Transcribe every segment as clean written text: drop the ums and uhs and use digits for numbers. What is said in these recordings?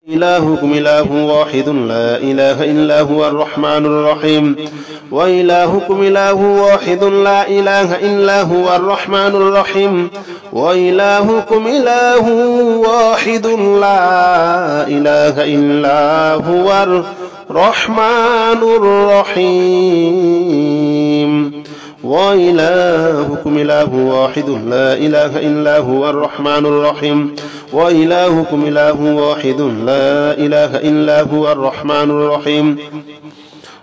إلهكم إله واحد لا إله إلا هو الرحمن الرحيم وإلهكم إله واحد لا إله إلا هو الرحمن الرحيم وإلهكم إله واحد لا إله إلا هو الرحمن الرحيم وإلهكم إله واحد لا إله إلا هو الرحمن الرحيم وإلهكم إله واحد لا إله إلا هو الرحمن الرحيم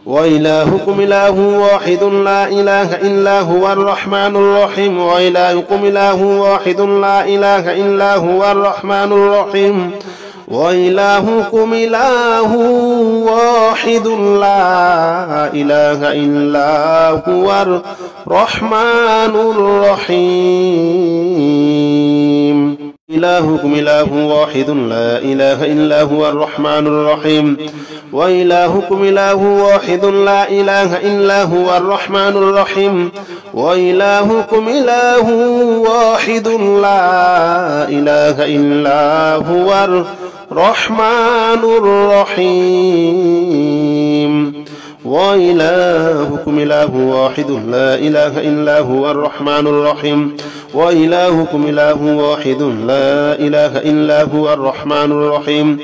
وإلهكم إله واحد لا إله إلا هو الرحمن الرحيم وإلهكم إله واحد لا إله إلا هو الرحمن الرحيم وإلهكم إله واحد لا إله إلا هو الرحمن الرحيم إلهكم إله واحد لا إله إلا هو الرحمن الرحيم وإلهكم إله واحد لا إله إلا هو الرحمن الرحيم وإلهكم إله واحد لا إله إلا هو الرحمن الرحيم وإلهكم إله واحد لا إله إلا هو الرحمن الرحيم وإلهكم إله واحد لا إله إلا هو الرحمن الرحيم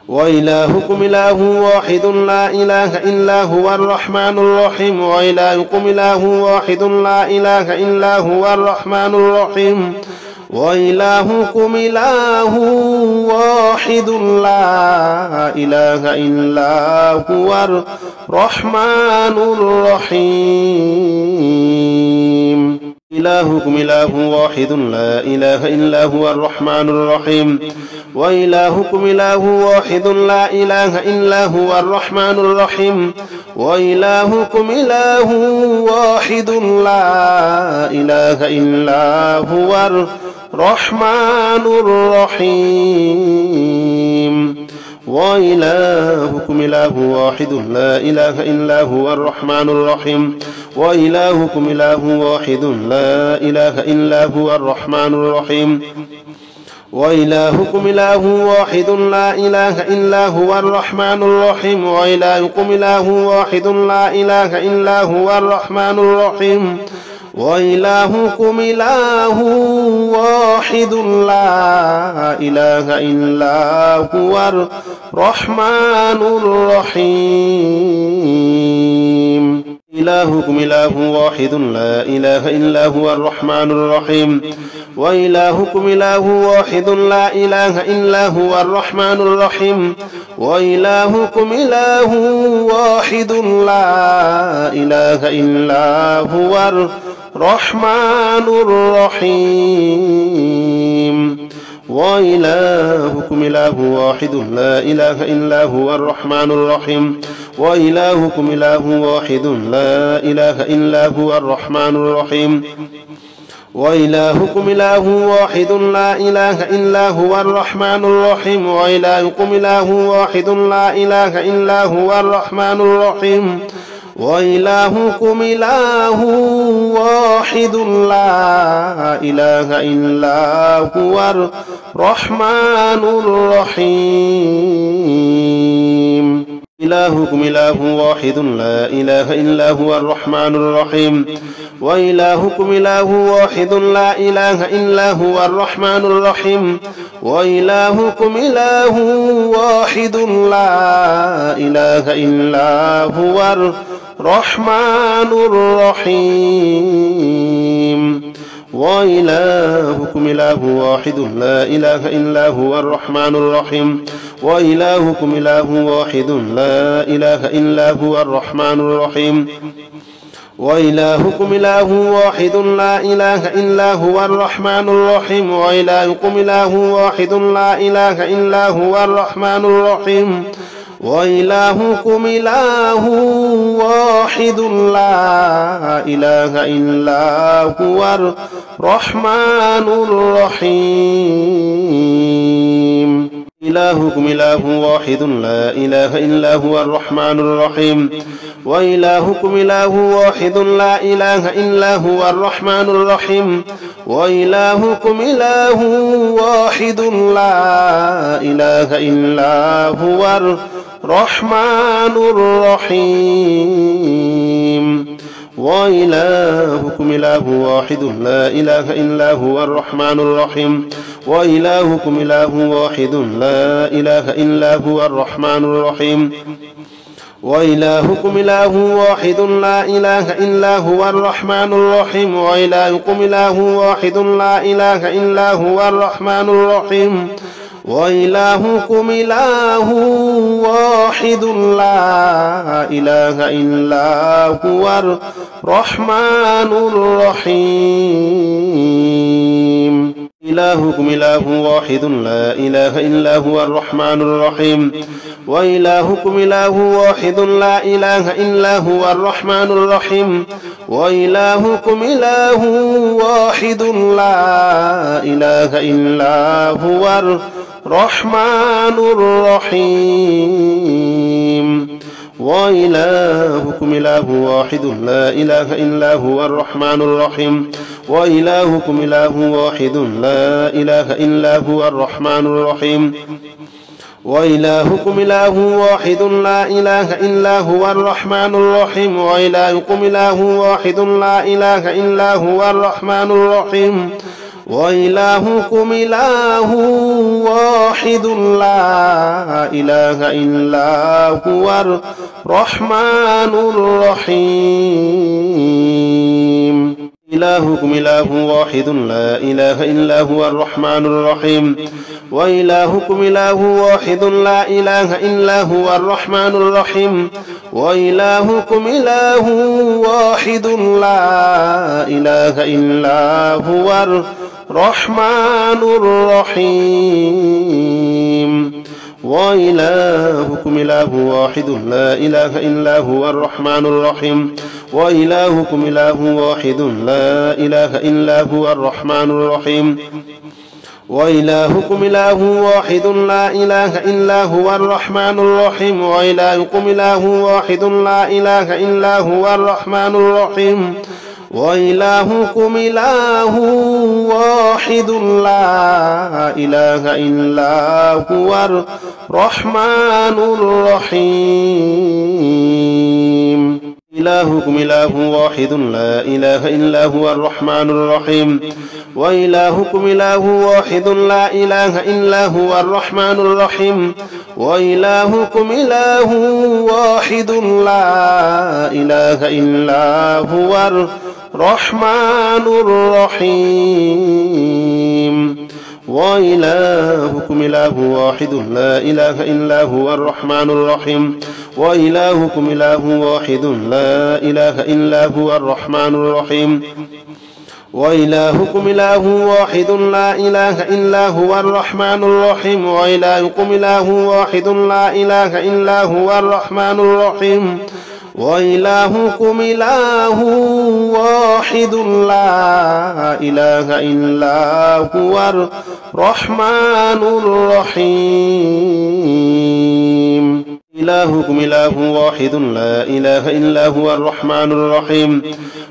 وإلهكم إله واحد لا إله إلا هو الرحمن الرحيم وإلهكم إله واحد لا إله إلا هو الرحمن الرحيم وإلهكم إله واحد لا إله إلا هو الرحمن الرحيم إلهكم إله واحد لا إله إلا هو الرحمن الرحيم وإلهكم إله واحد لا إله إلا هو الرحمن الرحيم وإلهكم إله واحد لا إله إلا هو الرحمن الرحيم وإلهكم إله واحد لا إله إلا هو الرحمن الرحيم وإلهكم إله واحد لا إله إلا هو الرحمن الرحيم وإلهكم إله واحد لا إله إلا هو الرحمن الرحيم وإلهكم إله واحد لا إله إلا هو الرحمن الرحيم وإلهكم إله واحد لا إله إلا هو الرحمن الرحيم إلهكم إله واحد لا إله إلا هو الرحمن الرحيم وإلهكم إله واحد لا إله إلا هو الرحمن الرحيم وإلهكم إله واحد لا إله إلا هو الرحمن الرحيم وإلهكم إله واحد لا إله إلا هو الرحمن الرحيم وإلهكم إله واحد لا إله إلا هو الرحمن الرحيم وإلهكم إله واحد لا إله إلا هو الرحمن الرحيم وإلهكم إله واحد لا إله إلا هو الرحمن الرحيم وإلهكم إله واحد لا إله إلا هو الرحمن الرحيم إلهكم إله واحد لا إله إلا هو الرحمن الرحيم وإلهكم إله واحد لا إله إلا هو الرحمن الرحيم وإلهكم إله واحد لا إله إلا هو الرحمن الرحيم وإلهكم إله واحد لا إله إلا هو الرحمن الرحيم وإلهكم إله واحد لا إله إلا هو الرحمن الرحيم وإلهكم إله واحد لا إله إلا هو الرحمن الرحيم وإلهكم إله واحد لا إله إلا هو الرحمن الرحيم وإلهكم إله واحد لا إله إلا هو الرحمن الرحيم إلهكم إله واحد لا إله إلا هو الرحمن الرحيم وإلهكم إله واحد لا إله إلا هو الرحمن الرحيم وإلهكم إله واحد لا إله إلا هو الرحمن الرحيم وإلهكم إله واحد لا إله إلا هو الرحمن الرحيم وإلهكم إله واحد لا إله إلا هو الرحمن الرحيم وإلهكم إله واحد لا إله إلا هو الرحمن الرحيم وإلهكم إله واحد لا إله إلا هو الرحمن الرحيم وإلهكم إله واحد لا إله إلا هو الرحمن الرحيم إلهكم إله واحد لا إله إلا هو الرحمن الرحيم وإلهكم إله واحد لا إله إلا هو الرحمن الرحيم وإلهكم إله واحد لا إله إلا هو الرحمن الرحيم وإلهكم إله واحد لا إله إلا هو الرحمن الرحيم وإلهكم إله واحد لا إله إلا هو الرحمن الرحيم وإلهكم إله واحد لا إله إلا هو الرحمن الرحيم وإلهكم إله واحد لا إله إلا هو الرحمن الرحيم وإلهكم إله واحد لا إله إلا هو الرحمن الرحيم إلهكم إله واحد لا إله إلا هو الرحمن الرحيم وإلهكم إله واحد لا إله إلا هو الرحمن الرحيم وإلهكم إله واحد لا إله إلا هو الرحمن الرحيم وإلهكم إله واحد لا إله إلا هو الرحمن الرحيم وإلهكم إله واحد لا إله إلا هو الرحمن الرحيم وإلهكم إله واحد لا إله إلا هو الرحمن الرحيم وإلهكم إله واحد لا إله إلا هو الرحمن الرحيم وإلهكم إله واحد لا إله إلا هو الرحمن الرحيم إلهكم إله واحد لا إله إلا هو الرحمن الرحيم وإلهكم إله واحد لا إله إلا هو الرحمن الرحيم وإلهكم إله واحد لا إله إلا هو الرحمن الرحيم وإلهكم إله واحد لا إله إلا هو الرحمن الرحيم وإلهكم إله واحد لا إله إلا هو الرحمن الرحيم وإلهكم إله واحد لا إله إلا هو الرحمن الرحيم وإلهكم إله واحد لا إله إلا هو الرحمن الرحيم وإلهكم إله واحد لا إله إلا هو الرحمن الرحيم إلهكم إله واحد لا إله إلا هو الرحمن الرحيم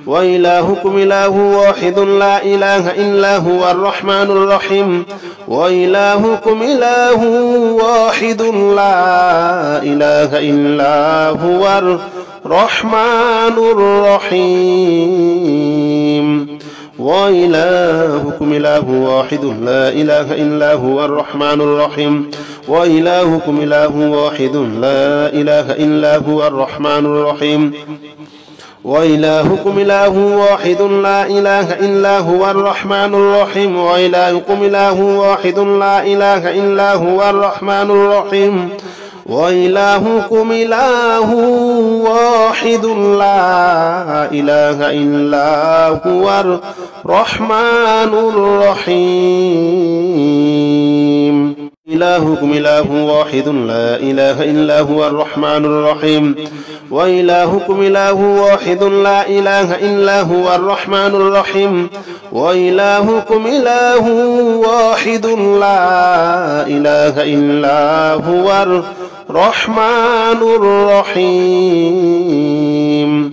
وإلهكم إله واحد لا إله إلا هو الرحمن الرحيم وإلهكم إله واحد لا إله إلا هو الرحمن الرحيم وإلهكم إله واحد لا إله إلا هو الرحمن الرحيم وإلهكم إله واحد لا إله إلا هو الرحمن الرحيم وإلهكم إله واحد لا إله إلا هو الرحمن الرحيم وإلهكم إله واحد لا إله إلا هو الرحمن الرحيم وإلهكم إله واحد لا إله إلا هو الرحمن الرحيم إلهكم إله واحد لا إله إلا هو الرحمن الرحيم وإلهكم إله واحد لا إله إلا هو الرحمن الرحيم وإلهكم إله واحد لا إله إلا هو الرحمن الرحيم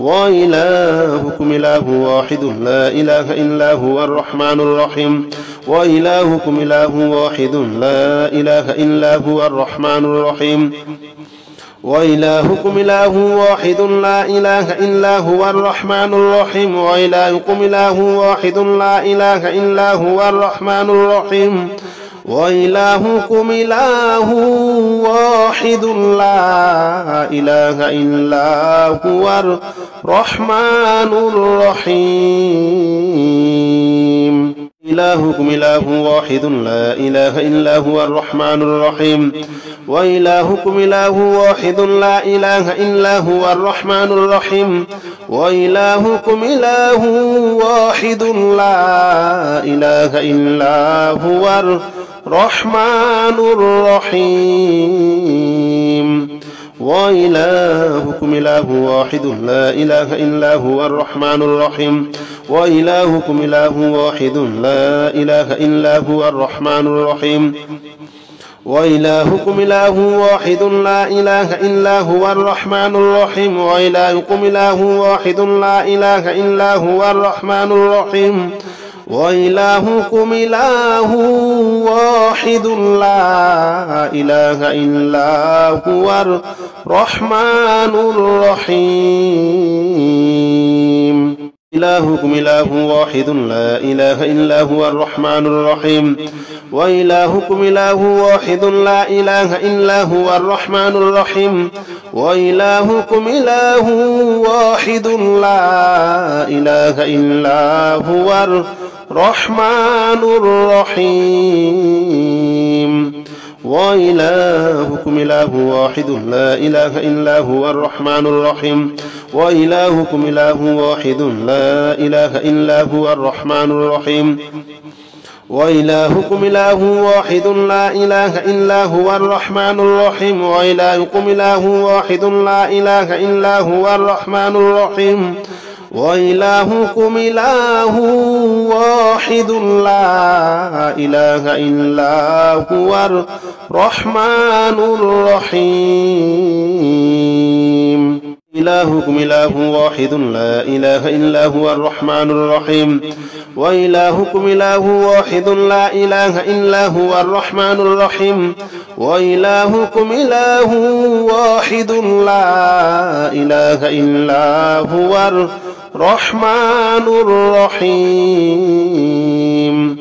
وإلهكم إله واحد لا إله إلا هو الرحمن الرحيم وإلهكم إله واحد لا إله إلا هو الرحمن الرحيم وإلهكم إله واحد لا إله إلا هو الرحمن الرحيم وإلهكم إله واحد لا إله إلا هو الرحمن الرحيم وإلهكم إله واحد لا إله إلا هو الرحمن الرحيم إلهكم إله واحد لا إله إلا هو الرحمن الرحيم وإلهكم إله واحد لا إله إلا هو الرحمن الرحيم وإلهكم إله واحد لا إله إلا هو الرحمن الرحيم وإلهكم إله واحد لا إله إلا هو الرحمن الرحيم وإلهكم إله واحد لا إله إلا هو الرحمن الرحيم وإلهكم إله واحد لا إله إلا هو الرحمن الرحيم وإلهكم إله واحد لا إله إلا هو الرحمن الرحيم وإلهكم إله واحد لا إله إلا هو الرحمن الرحيم إلهكم إله واحد لا إله إلا هو الرحمن الرحيم وإلهكم إله واحد لا إله إلا هو الرحمن الرحيم وإلهكم إله واحد لا إله إلا هو الرحمن الرحيم وإلهكم إله واحد لا إله إلا هو الرحمن الرحيم وإلهكم إله واحد لا إله إلا هو الرحمن الرحيم وإلهكم إله واحد لا إله إلا هو الرحمن الرحيم وإلهكم إله واحد لا إله إلا هو الرحمن الرحيم وإلهكم إله واحد لا إله إلا هو الرحمن الرحيم إلهكم إله واحد لا إله إلا هو الرحمن الرحيم وإلهكم إله واحد لا إله إلا هو الرحمن الرحيم وإلهكم إله واحد لا إله إلا هو الرحمن الرحيم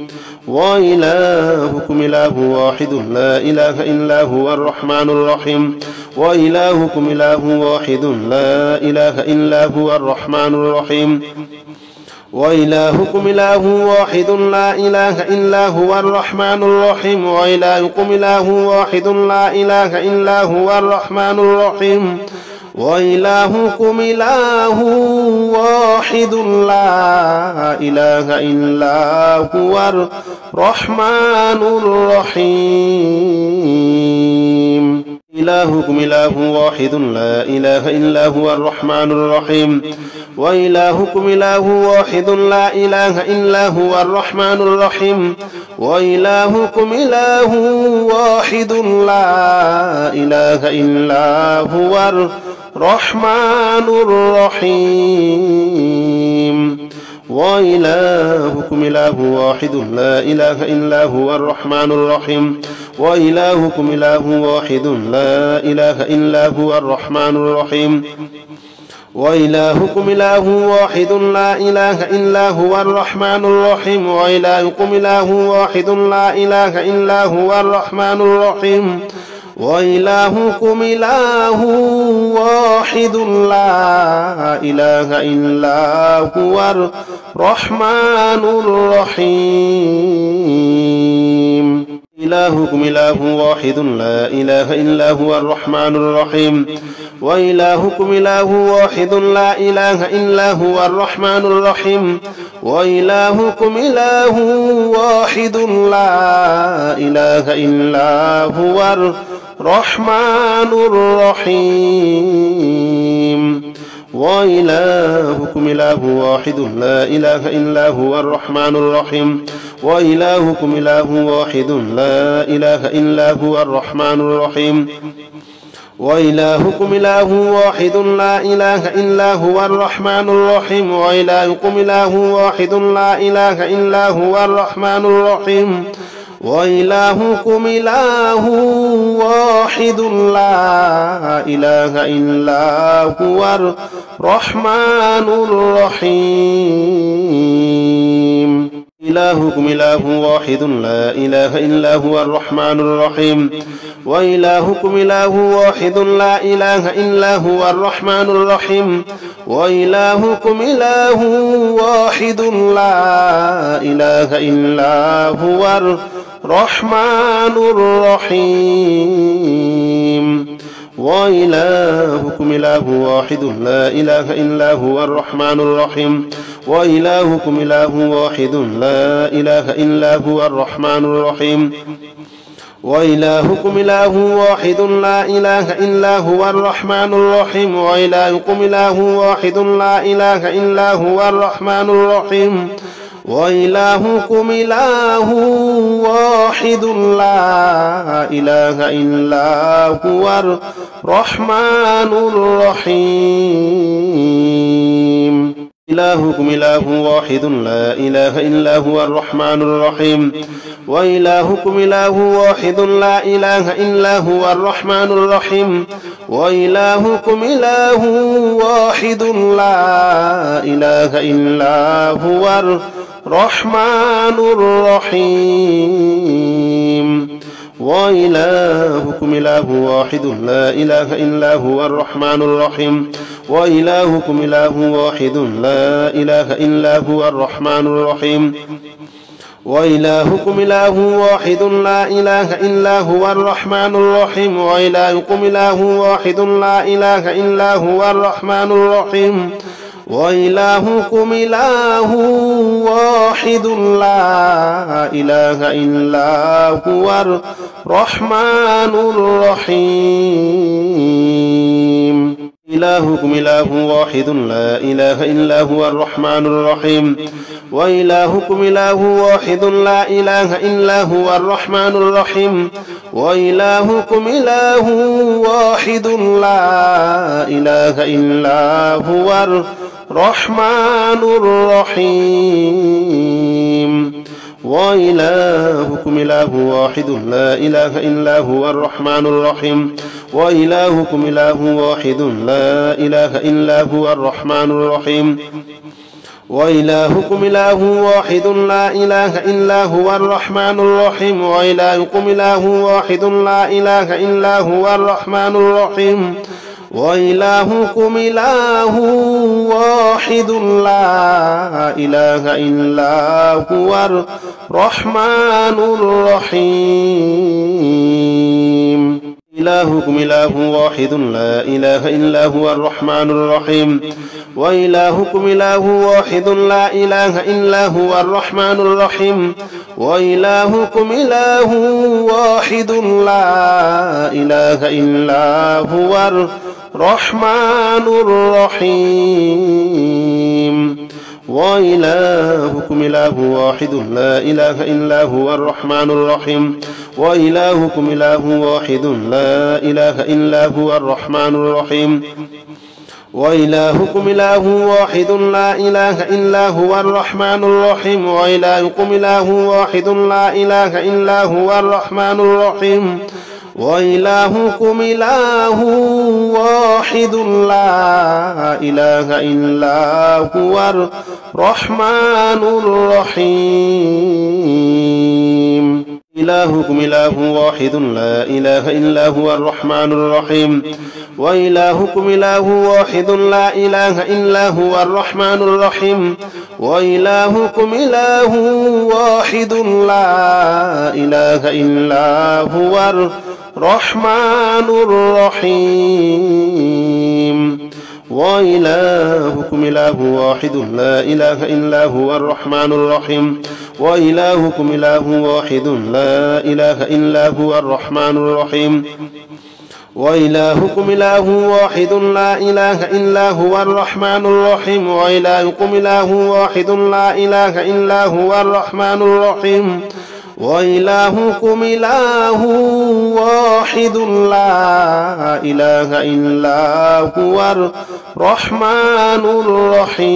وإلهكم إله واحد لا إله إلا هو الرحمن الرحيم وإلهكم إله واحد لا إله إلا هو الرحمن الرحيم وإلهكم إله واحد لا إله إلا هو الرحمن الرحيم وإلهكم إله واحد لا إله إلا هو الرحمن الرحيم وإلهكم إله واحد لا إله إلا هو الرحمن الرحيم إلهكم إله واحد لا إله إلا هو الرحمن الرحيم وإلهكم إله واحد لا إله إلا هو الرحمن الرحيم وإلهكم إله واحد لا إله إلا هو الرحمن الرحيم وإلهكم إله واحد لا إله إلا هو الرحمن الرحيم وإلهكم إله واحد لا إله إلا هو الرحمن الرحيم وإلهكم إله واحد لا إله إلا هو الرحمن الرحيم وإلهكم إله واحد لا إله إلا هو الرحمن الرحيم وإلهكم إله واحد لا إله إلا هو الرحمن الرحيم إلهكم إله واحد لا إله إلا هو الرحمن الرحيم وإلهكم إله واحد لا إله إلا هو الرحمن الرحيم وإلهكم إله واحد لا إله إلا هو الرحمن الرحيم وإلهكم إله واحد لا إله إلا هو الرحمن الرحيم وإلهكم إله واحد لا إله إلا هو الرحمن الرحيم وإلهكم إله واحد لا إله إلا هو الرحمن الرحيم وإلهكم إله واحد لا إله إلا هو الرحمن الرحيم وإلهكم إله واحد لا إله إلا هو الرحمن الرحيم إلهكم إله واحد لا إله إلا هو الرحمن الرحيم وإلهكم إله واحد لا إله إلا هو الرحمن الرحيم وإلهكم إله واحد لا إله إلا هو الرحمن الرحيم وإلهكم إله واحد لا إله إلا هو الرحمن الرحيم وإلهكم إله واحد لا إله إلا هو الرحمن الرحيم وإلهكم إله واحد لا إله إلا هو الرحمن الرحيم وإلهكم إله واحد لا إله إلا هو الرحمن الرحيم وإلهكم إله واحد لا إله إلا هو الرحمن الرحيم إلهكم إله واحد لا إله إلا هو الرحمن الرحيم وإلهكم إله واحد لا إله إلا هو الرحمن الرحيم وإلهكم إله واحد لا إله إلا هو الرحمن الرحيم وإلهكم إله واحد لا إله إلا هو الرحمن الرحيم وإلهكم إله واحد لا إله إلا هو الرحمن الرحيم وإلهكم إله واحد لا إله إلا هو الرحمن الرحيم وإلهكم إله واحد لا إله إلا هو الرحمن الرحيم وإلهكم إله واحد لا إله إلا هو الرحمن الرحيم إلهكم إله واحد لا إله إلا هو الرحمن الرحيم وإلهكم إله واحد لا إله إلا هو الرحمن الرحيم وإلهكم إله واحد لا إله إلا هو الرحمن الرحيم وإلهكم إله واحد لا إله إلا هو الرحمن الرحيم وإلهكم إله واحد لا إله إلا هو الرحمن الرحيم وإلهكم إله واحد لا إله إلا هو الرحمن الرحيم وإلهكم إله واحد لا إله إلا هو الرحمن الرحيم وإلهكم إله واحد لا إله إلا هو الرحمن الرحيم إلهكم إله واحد لا إله إلا هو الرحمن الرحيم وإلهكم إله واحد لا إله إلا هو الرحمن الرحيم وإلهكم إله واحد لا إله إلا هو الرحمن الرحيم وإلهكم إله واحد لا إله إلا هو الرحمن الرحيم وإلهكم إله واحد لا إله إلا هو الرحمن الرحيم وإلهكم إله واحد لا إله إلا هو الرحمن الرحيم وإلهكم إله واحد لا إله إلا هو الرحمن الرحيم وإلهكم إله واحد لا إله إلا هو الرحمن الرحيم إلهكم إله واحد لا إله إلا هو الرحمن الرحيم وإلهكم إله واحد لا إله إلا هو الرحمن الرحيم وإلهكم إله واحد لا إله إلا هو الرحمن الرحيم وإلهكم إله واحد لا إله إلا هو الرحمن الرحيم وإلهكم إله واحد لا إله إلا هو الرحمن الرحيم وإلهكم إله واحد لا إله إلا هو الرحمن الرحيم وإلهكم إله واحد لا إله إلا هو الرحمن الرحيم وإلهكم إله واحد واحد لا إله إلا هو الرحمن الرحيم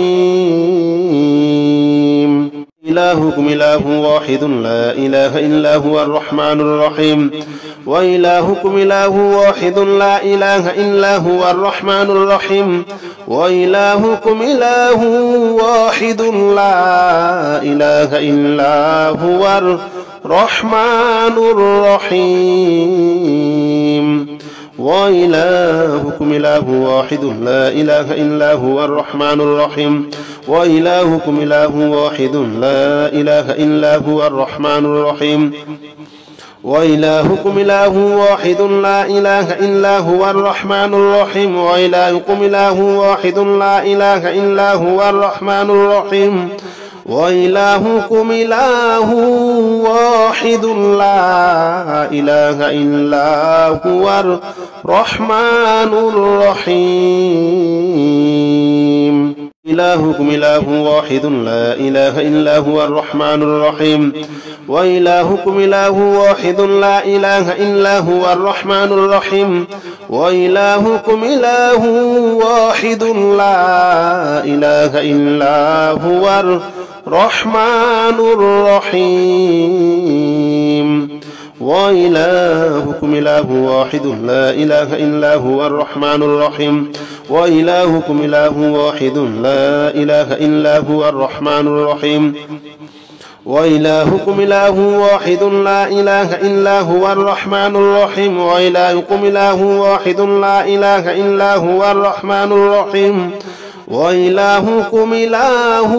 إلهكم إله واحد لا إله إلا هو الرحمن الرحيم وإلهكم إله واحد لا إله إلا هو الرحمن الرحيم وإلهكم إله واحد لا إله إلا هو الرحمن الرحيم وإلهكم إله واحد لا إله إلا هو الرحمن الرحيم وإلهكم إله واحد لا إله إلا هو الرحمن الرحيم وإلهكم إله واحد لا إله إلا هو الرحمن الرحيم وإلهكم إله واحد لا إله إلا هو الرحمن الرحيم وإلهكم إله واحد لا إله إلا هو الرحمن الرحيم إلهكم إله واحد لا إله إلا هو الرحمن الرحيم وإلهكم إله واحد لا إله إلا هو الرحمن الرحيم وإلهكم إله واحد لا إله إلا هو الرحمن الرحيم وإلهكم إله واحد لا إله إلا هو الرحمن الرحيم وإلهكم إله واحد لا إله إلا هو الرحمن الرحيم وإلهكم إله واحد لا إله إلا هو الرحمن الرحيم وإلهكم إله واحد لا إله إلا هو الرحمن الرحيم وإلهكم إله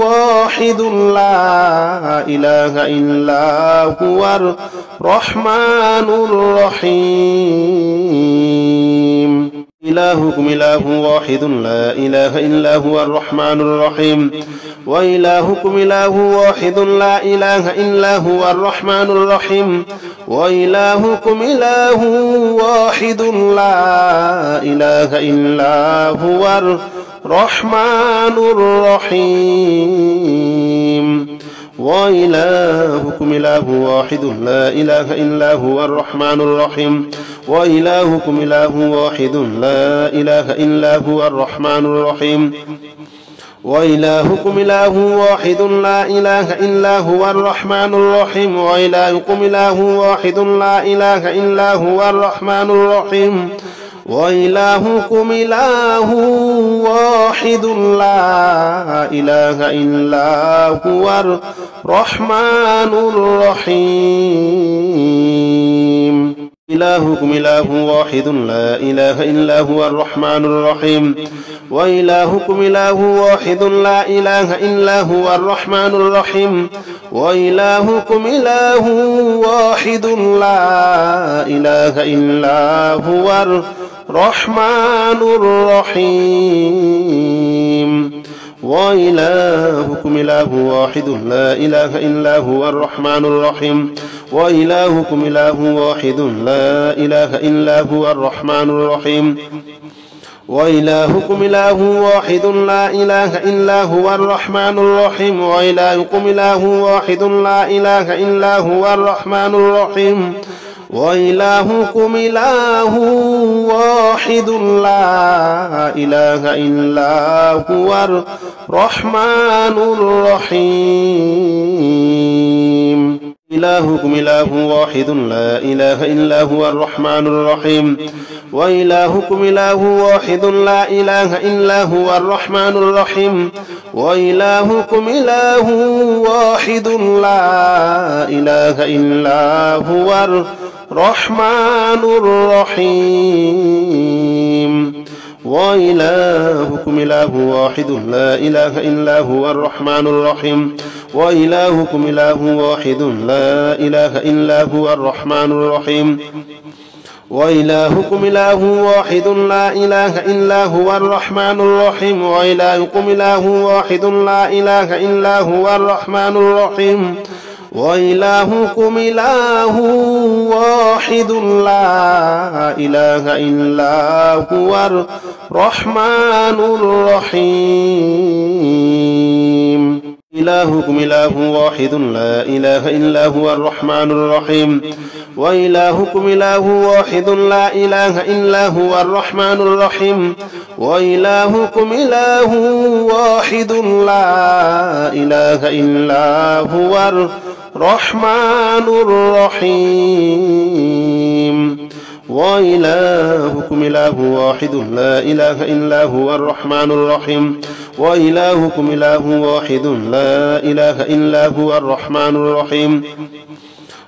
واحد لا إله إلا هو الرحمن الرحيم إلهكم إله واحد لا إله إلا هو الرحمن الرحيم وإلهكم إله واحد لا إله إلا هو الرحمن الرحيم وإلهكم إله واحد لا إله إلا هو الرحمن الرحيم وإلهكم إله واحد لا إله إلا هو الرحمن الرحيم وإلهكم إله واحد لا إله إلا هو الرحمن الرحيم وإلهكم إله واحد لا إله إلا هو الرحمن الرحيم وإلهكم إله واحد لا إله إلا هو الرحمن الرحيم وإلهكم إله واحد لا إله إلا هو الرحمن الرحيم إلهكم إله واحد لا إله إلا هو الرحمن الرحيم وإلهكم إله واحد لا إله إلا هو الرحمن الرحيم وإلهكم إله واحد لا إله إلا هو الرحمن الرحيم وإلهكم إله واحد لا إله إلا هو الرحمن الرحيم وإلهكم إله واحد لا إله إلا هو الرحمن الرحيم وإلهكم إله واحد لا إله إلا هو الرحمن الرحيم وإلهكم إله واحد لا إله إلا هو الرحمن الرحيم وإلهكم إله واحد لا إله إلا هو الرحمن الرحيم إلهكم إله واحد لا إله إلا هو الرحمن الرحيم وإلهكم إله واحد لا إله إلا هو الرحمن الرحيم وإلهكم إله واحد لا إله إلا هو الرحمن الرحيم وإلهكم إله واحد لا إله إلا هو الرحمن الرحيم وإلهكم إله واحد لا إله إلا هو الرحمن الرحيم وإلهكم إله واحد لا إله إلا هو الرحمن الرحيم وإلهكم إله واحد لا إله إلا هو الرحمن الرحيم وإلهكم إله واحد لا إله إلا هو الرحمن الرحيم إلهكم إله واحد لا إله إلا هو الرحمن الرحيم وإلهكم إله واحد لا إله إلا هو الرحمن الرحيم وإلهكم إله واحد لا إله إلا هو الرحمن الرحيم وإلهكم إله واحد لا إله إلا هو الرحمن الرحيم وإلهكم إله واحد لا إله إلا هو الرحمن الرحيم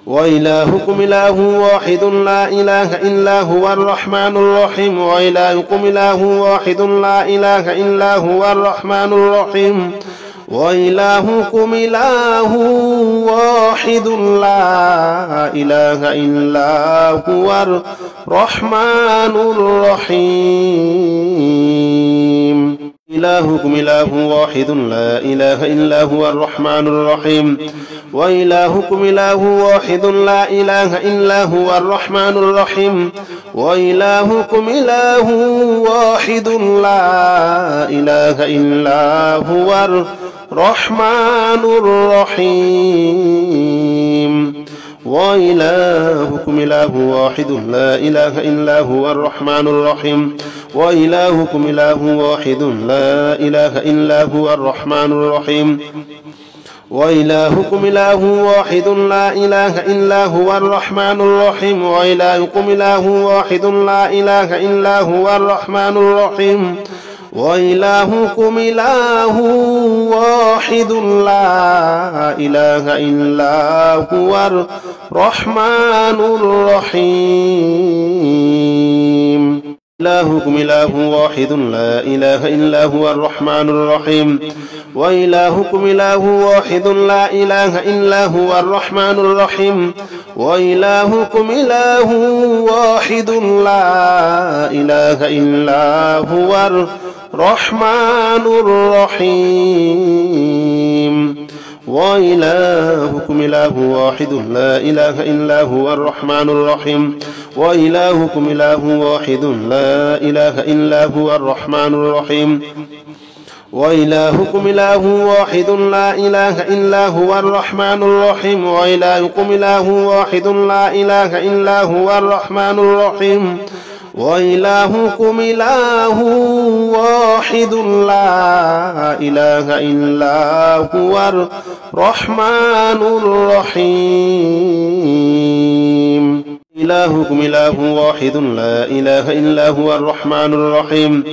وإلهكم إله واحد لا إله إلا هو الرحمن الرحيم وإلهكم إله واحد لا إله إلا هو الرحمن الرحيم وإلهكم إله واحد لا إله إلا هو الرحمن الرحيم إلهكم إله واحد لا إله إلا هو الرحمن الرحيم وإلهكم إله واحد لا إله إلا هو الرحمن الرحيم وإلهكم إله واحد لا إله إلا هو الرحمن الرحيم وإلهكم إله واحد لا إله إلا هو الرحمن الرحيم وإلهكم إله واحد لا إله إلا هو الرحمن الرحيم وإلهكم إله واحد لا إله إلا هو الرحمن الرحيم وإلهكم إله واحد لا إله إلا هو الرحمن الرحيم وإلهكم إله واحد لا إله إلا هو الرحمن الرحيم إلهكم إله واحد لا إله إلا هو الرحمن الرحيم وإلهكم إله واحد لا إله إلا هو الرحمن الرحيم وإلهكم إله واحد لا إله إلا هو الرحمن الرحيم وإلهكم إله واحد لا إله إلا هو الرحمن الرحيم وإلهكم إله واحد لا إله إلا هو الرحمن الرحيم وإلهكم إله واحد لا إله إلا هو الرحمن الرحيم وإلهكم إله واحد لا إله إلا هو الرحمن الرحيم وإلهكم إله واحد لا إله إلا هو الرحمن الرحيم إلهكم إله واحد لا إله إلا هو الرحمن الرحيم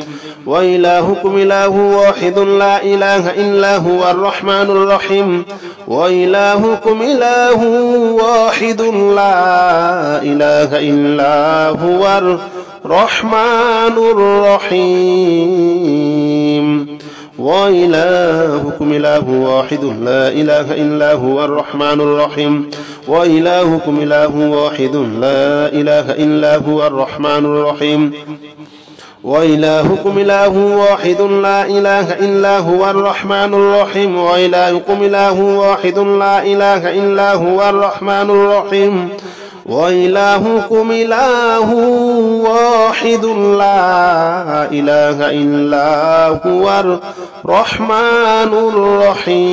وإلهكم إله واحد لا إله إلا هو الرحمن الرحيم وإلهكم إله واحد لا إله إلا هو الرحمن الرحيم وإلهكم إله واحد لا إله إلا هو الرحمن الرحيم وإلهكم إله واحد لا إله إلا هو الرحمن الرحيم وإلهكم إله واحد لا إله إلا هو الرحمن الرحيم وإلهكم إله واحد لا إله إلا هو الرحمن الرحيم وإلهكم إله واحد لا إله إلا هو الرحمن الرحيم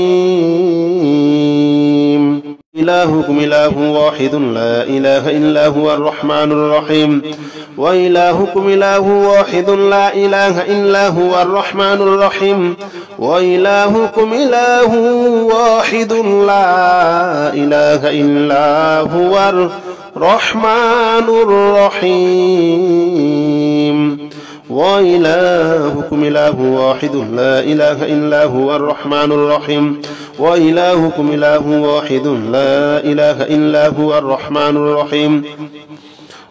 إلهكم إله واحد لا إله إلا هو الرحمن الرحيم وإلهكم إله واحد لا إله إلا هو الرحمن الرحيم وإلهكم إله واحد لا إله إلا هو الرحمن الرحيم وإلهكم إله واحد لا إله إلا هو الرحمن الرحيم وإلهكم إله واحد لا إله إلا هو الرحمن الرحيم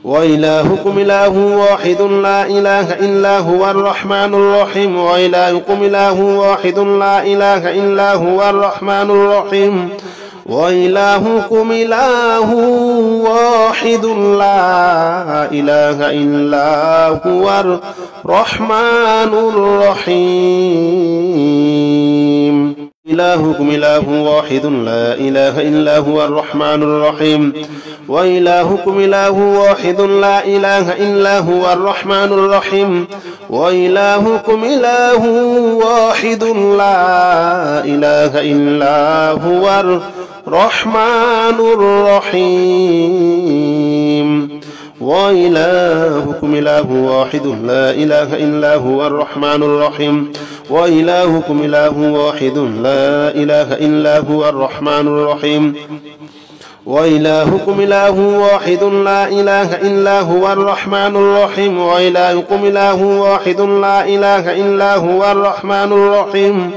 وإلهكم إله واحد لا إله إلا هو الرحمن الرحيم وإلهكم إله واحد لا إله إلا هو الرحمن الرحيم وإلهكم إله واحد لا إله إلا هو الرحمن الرحيم إلهكم إله واحد لا إله إلا هو الرحمن الرحيم وإلهكم إله واحد لا إله إلا هو الرحمن الرحيم وإلهكم إله واحد لا إله إلا هو الرحمن الرحيم وإلهكم إله واحد لا إله إلا هو الرحمن الرحيم وإلهكم إله واحد لا إله إلا هو الرحمن الرحيم وإلهكم إله واحد لا إله إلا هو الرحمن الرحيم وإلهكم إله واحد لا إله إلا هو الرحمن الرحيم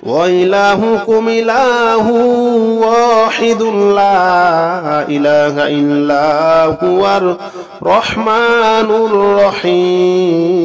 وإلهكم إله واحد لا إله إلا هو الرحمن الرحيم